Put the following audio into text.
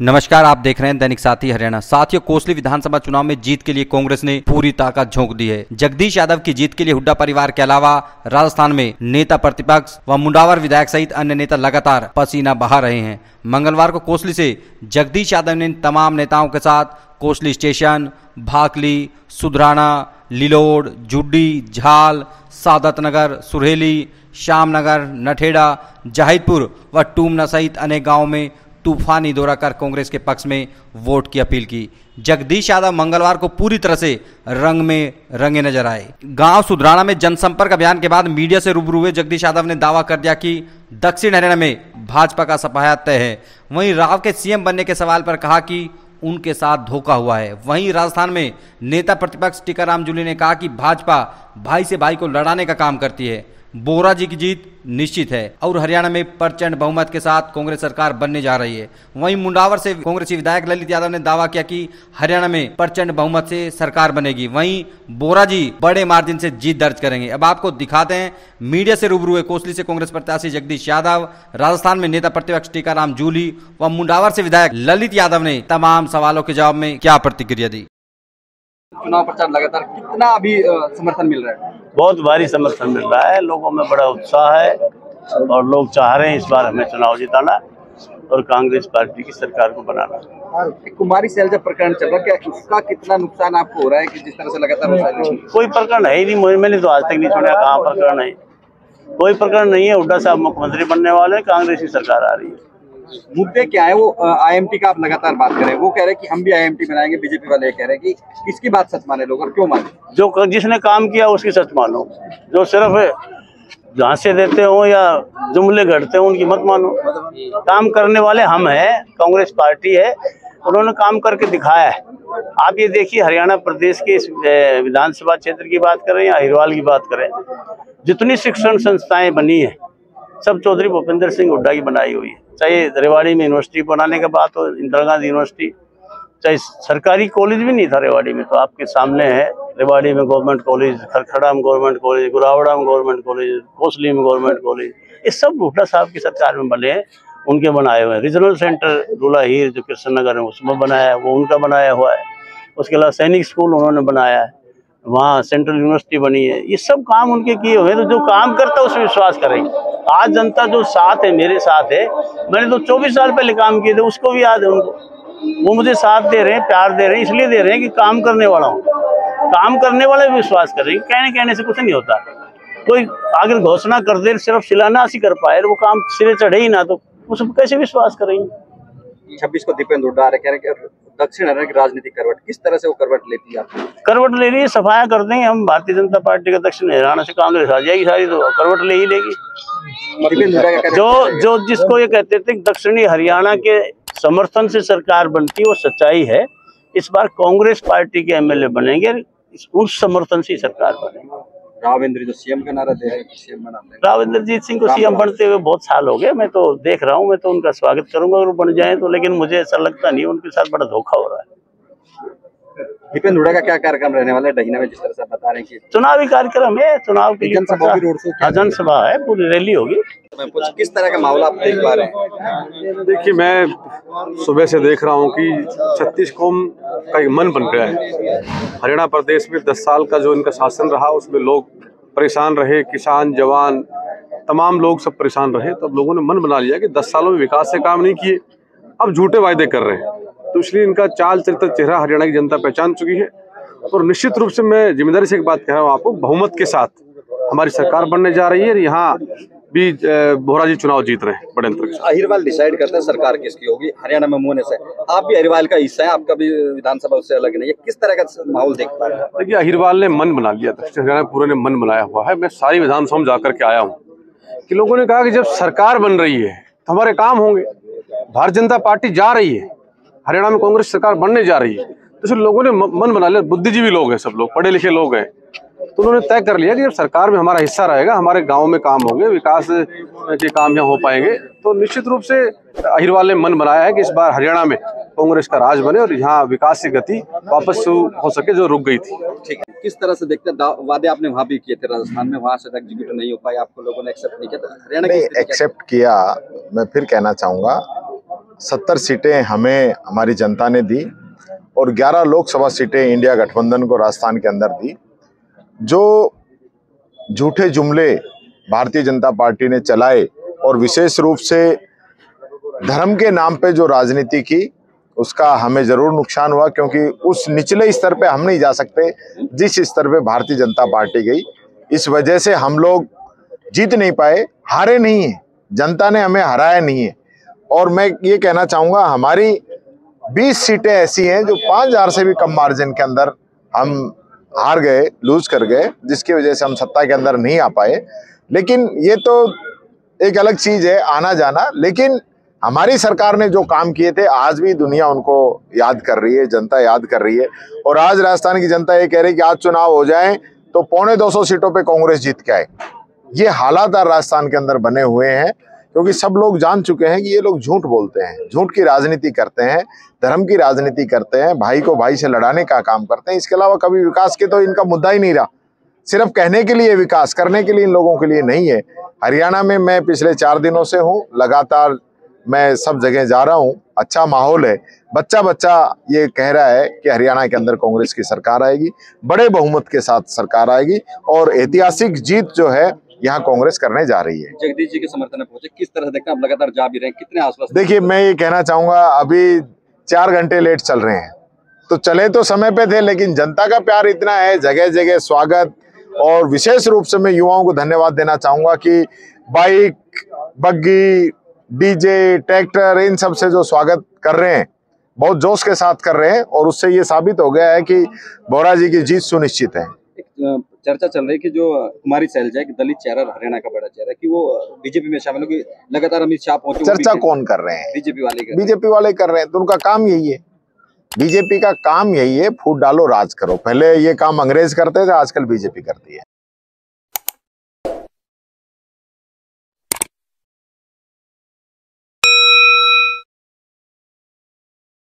नमस्कार, आप देख रहे हैं दैनिक साथी हरियाणा। साथियों, कोसली विधानसभा चुनाव में जीत के लिए कांग्रेस ने पूरी ताकत झोंक दी है। जगदीश यादव की जीत के लिए हुड्डा परिवार के अलावा राजस्थान में नेता प्रतिपक्ष व मुंडावर विधायक सहित अन्य नेता लगातार पसीना बहा रहे हैं। मंगलवार को कोसली से जगदीश यादव ने तमाम नेताओं के साथ कोसली स्टेशन, भाकली, सुधराना, लिलोड, जुड्डी, झाल, सादत नगर, सुरहेली, श्यामनगर, नठेड़ा, जाहिदपुर व टूमना सहित अनेक गाँव में तूफानी दौरा कर कांग्रेस के पक्ष में वोट की अपील की। जगदीश यादव मंगलवार को पूरी तरह से रंग में रंगे नजर आए। गांव सुधराना में जनसंपर्क अभियान के बाद मीडिया से रूबरू हुए जगदीश यादव ने दावा कर दिया कि दक्षिण हरियाणा में भाजपा का सफाया तय है। वहीं राव के सीएम बनने के सवाल पर कहा कि उनके साथ धोखा हुआ है। वहीं राजस्थान में नेता प्रतिपक्ष टीकाराम जूली ने कहा कि भाजपा भाई से भाई को लड़ाने का काम करती है। बोरा जी की जीत निश्चित है और हरियाणा में प्रचंड बहुमत के साथ कांग्रेस सरकार बनने जा रही है। वहीं मुंडावर से कांग्रेसी विधायक ललित यादव ने दावा किया कि हरियाणा में प्रचंड बहुमत से सरकार बनेगी। वहीं बोरा जी बड़े मार्जिन से जीत दर्ज करेंगे। अब आपको दिखाते हैं मीडिया से रूबरू हुए कोसली से कांग्रेस प्रत्याशी जगदीश यादव, राजस्थान में नेता प्रतिपक्ष टीकाराम जूली व मुंडावर से विधायक ललित यादव ने तमाम सवालों के जवाब में क्या प्रतिक्रिया दी। चुनाव प्रचार लगातार कितना अभी समर्थन मिल रहा है? बहुत भारी समर्थन मिल रहा है, लोगों में बड़ा उत्साह है और लोग चाह रहे हैं इस बार हमें चुनाव जिताना और कांग्रेस पार्टी की सरकार को बनाना। कुमारी शैलजा प्रकरण चल रहा है, क्या उसका कितना नुकसान आपको हो रहा है कि जिस तरह से लगातार कोई प्रकरण है ही नहीं, मैंने तो आज तक नहीं सुना कहाँ प्रकरण है। कोई प्रकरण नहीं है। हुड्डा साहब मुख्यमंत्री बनने वाले हैं, कांग्रेस की सरकार आ रही है। मुद्दे क्या है? वो आईएमटी का आप लगातार बात करें, वो कह रहे हैं कि हम भी आईएमटी बनाएंगे, बीजेपी वाले कह रहे हैं कि किसकी बात सच माने लोग और क्यों माने? जो जिसने काम किया उसकी सच मानो, जो सिर्फ झांसे देते हो या जुमले घड़ते हो उनकी मत मानो। काम करने वाले हम हैं, कांग्रेस पार्टी है, उन्होंने काम करके दिखाया है। आप ये देखिए, हरियाणा प्रदेश के इस विधानसभा क्षेत्र की बात करें या अहिरवाल की बात करें, जितनी शिक्षण संस्थाएं बनी है सब चौधरी भूपेंद्र सिंह हुड्डा की बनाई हुई है। चाहे रेवाड़ी में यूनिवर्सिटी बनाने का बात हो, इंदिरा गांधी यूनिवर्सिटी, चाहे सरकारी कॉलेज भी नहीं था रेवाड़ी में, तो आपके सामने है। रेवाड़ी में गवर्नमेंट कॉलेज, खरखड़ा में गवर्नमेंट कॉलेज, गुरावड़ा में गवर्नमेंट कॉलेज, कोसली में गवर्नमेंट कॉलेज, ये सब हुड्डा साहब की सरकार में बने हैं, उनके बनाए हुए हैं। रीजनल सेंटर रूला हीर जो कृष्णनगर है उसमें बनाया है, वो उनका बनाया हुआ है। उसके अलावा सैनिक स्कूल उन्होंने बनाया है, वहाँ सेंट्रल यूनिवर्सिटी बनी है। ये सब काम उनके किए हुए हैं, तो जो काम करता है उस पर विश्वास करेंगे। आज जनता जो साथ है, मेरे साथ है, मैंने तो 24 साल पहले काम किए थे, उसको भी याद है उनको। वो मुझे साथ दे रहे हैं, प्यार दे रहे हैं, इसलिए दे रहे हैं कि काम करने वाला हूँ। काम करने वाले भी विश्वास करेंगे। कहने से कुछ नहीं होता। कोई अगर घोषणा कर दे, सिर्फ शिलान्यास ही कर पाए, वो काम सिरे चढ़े ही ना, तो उस पर कैसे विश्वास करेंगे? 26 को दीपेंद्र हुड्डा कह रहे हैं कि दक्षिण हरियाणा की राजनीतिक करवट, किस तरह से वो करवट लेती है? करवट ले रही है, सफाया कर देंगे हम। भारतीय जनता पार्टी का दक्षिण हरियाणा से कांग्रेस आ जाएगी सारी, तो करवट ले ही लेगी। जो जिसको ये कहते थे दक्षिणी हरियाणा के समर्थन से सरकार बनती है, वो सच्चाई है। इस बार कांग्रेस पार्टी के एमएलए बनेंगे, उस समर्थन से सरकार बनेगी। रावेंद्र जो सीएम का नारा दे रहे हैं, सीएम बना देंगे। रावेंद्रजीत सिंह को सीएम बनते हुए बहुत साल हो गए, मैं तो देख रहा हूँ, मैं तो उनका स्वागत करूंगा अगर बन जाए तो, लेकिन मुझे ऐसा लगता नहीं, उनके साथ बड़ा धोखा हो रहा है। दीपेंद्र हुड्डा का क्या कार्यक्रम रहने वाला है डहीना में, जिस तरह से बता रहे हैं कि चुनावी कार्यक्रम है, चुनाव के लिए जनसभा है, पूरी रैली होगी। किस तरह का माहौल आप देख पा रहे हैं? देखिए, मैं सुबह से देख रहा हूँ कि 36 कौम का एक मन बन गया है। हरियाणा प्रदेश में 10 साल का जो इनका शासन रहा, उसमें लोग परेशान रहे, किसान, जवान, तमाम लोग सब परेशान रहे। तो अब लोगों ने मन बना लिया कि 10 सालों में विकास से काम नहीं किए, अब झूठे वायदे कर रहे हैं। तो इसलिए इनका चाल चरित्र चेहरा हरियाणा की जनता पहचान चुकी है। और निश्चित रूप से मैं जिम्मेदारी से एक बात कह रहा हूँ आपको, बहुमत के साथ हमारी सरकार बनने जा रही है। यहाँ भी बोरा जी चुनाव जीत रहे हैं बड़े अंतर के साथ। अहिरवाल डिसाइड करते हैं सरकार किसकी होगी। हरियाणा में मुंह से आप भी अहिरवाल का हिस्सा है, आपका भी विधानसभा उससे अलग नहीं है। किस तरह का माहौल देख पा रहे हैं? देखिए, अहिरवाल ने मन बना लिया, दक्षिण हरियाणा पूरे ने मन बनाया हुआ है। मैं सारी विधानसभा में जाकर के आया हूँ कि लोगों ने कहा कि जब सरकार बन रही है तो हमारे काम होंगे। भारतीय जनता पार्टी जा रही है, हरियाणा में कांग्रेस सरकार बनने जा रही है, तो इसलिए लोगों ने मन बना लिया। बुद्धिजीवी लोग हैं, सब लोग पढ़े लिखे लोग हैं, तो उन्होंने तय कर लिया कि जब सरकार में हमारा हिस्सा रहेगा, हमारे गांव में काम होंगे, विकास के काम यहाँ हो पाएंगे। तो निश्चित रूप से अहिरवाल ने मन बनाया है कि इस बार हरियाणा में कांग्रेस का राज बने और यहाँ विकास की गति वापस शुरू हो सके जो रुक गई थी। ठीक है, किस तरह से देखते हैं? वादे आपने वहाँ भी किए थे राजस्थान में, वहाँ से एग्जीक्यूट नहीं हो पाए, आपको लोगों ने एक्सेप्ट नहीं किया, हरियाणा की एक्सेप्ट किया। मैं फिर कहना चाहूंगा 70 सीटें हमें हमारी जनता ने दी और 11 लोकसभा सीटें इंडिया गठबंधन को राजस्थान के अंदर दी। जो झूठे जुमले भारतीय जनता पार्टी ने चलाए और विशेष रूप से धर्म के नाम पे जो राजनीति की, उसका हमें जरूर नुकसान हुआ, क्योंकि उस निचले स्तर पे हम नहीं जा सकते जिस स्तर पे भारतीय जनता पार्टी गई। इस वजह से हम लोग जीत नहीं पाए, हारे नहीं है, जनता ने हमें हराया नहीं है। और मैं ये कहना चाहूँगा, हमारी 20 सीटें ऐसी हैं जो 5000 से भी कम मार्जिन के अंदर हम हार गए, लूज कर गए, जिसकी वजह से हम सत्ता के अंदर नहीं आ पाए। लेकिन ये तो एक अलग चीज़ है, आना जाना। लेकिन हमारी सरकार ने जो काम किए थे, आज भी दुनिया उनको याद कर रही है, जनता याद कर रही है। और आज राजस्थान की जनता ये कह रही है कि आज चुनाव हो जाए तो 250 सीटों पे कांग्रेस जीत के आए। ये हालात राजस्थान के अंदर बने हुए हैं, क्योंकि सब लोग जान चुके हैं कि ये लोग झूठ बोलते हैं, झूठ की राजनीति करते हैं, धर्म की राजनीति करते हैं, भाई को भाई से लड़ाने का काम करते हैं। इसके अलावा कभी विकास के तो इनका मुद्दा ही नहीं रहा। सिर्फ कहने के लिए विकास, करने के लिए इन लोगों के लिए नहीं है। हरियाणा में मैं पिछले 4 दिनों से हूँ, लगातार मैं सब जगह जा रहा हूँ, अच्छा माहौल है। बच्चा ये कह रहा है कि हरियाणा के अंदर कांग्रेस की सरकार आएगी, बड़े बहुमत के साथ सरकार आएगी और ऐतिहासिक जीत जो है यहाँ कांग्रेस करने जा रही है। जगदीश जी के समर्थन में पहुंचे, किस तरह से देखते हैं? आप लगातार जा भी रहे हैं, कितने आश्वस्त? देखिए, मैं ये कहना चाहूंगा, अभी 4 घंटे लेट चल रहे हैं, तो चले तो समय पे थे, लेकिन जनता का प्यार इतना है, जगह जगह स्वागत। और विशेष रूप से मैं युवाओं को धन्यवाद देना चाहूंगा कि बाइक, बग्गी, डीजे, ट्रैक्टर, इन सब से जो स्वागत कर रहे हैं, बहुत जोश के साथ कर रहे हैं। और उससे ये साबित हो गया है कि बोरा जी की जीत सुनिश्चित है। चर्चा चल रही है कि जो कुमारी शैलजा, एक दलित चेहरा, हरियाणा का बड़ा चेहरा, कि वो बीजेपी में शामिल होगी। लगातार अमित शाह पहुंचे। चर्चा कौन कर रहे हैं? बीजेपी वाले कर रहे हैं, तो उनका काम यही है। बीजेपी का काम यही है, फूट डालो, राज करो। पहले ये काम अंग्रेज करते थे, आजकल बीजेपी करती है।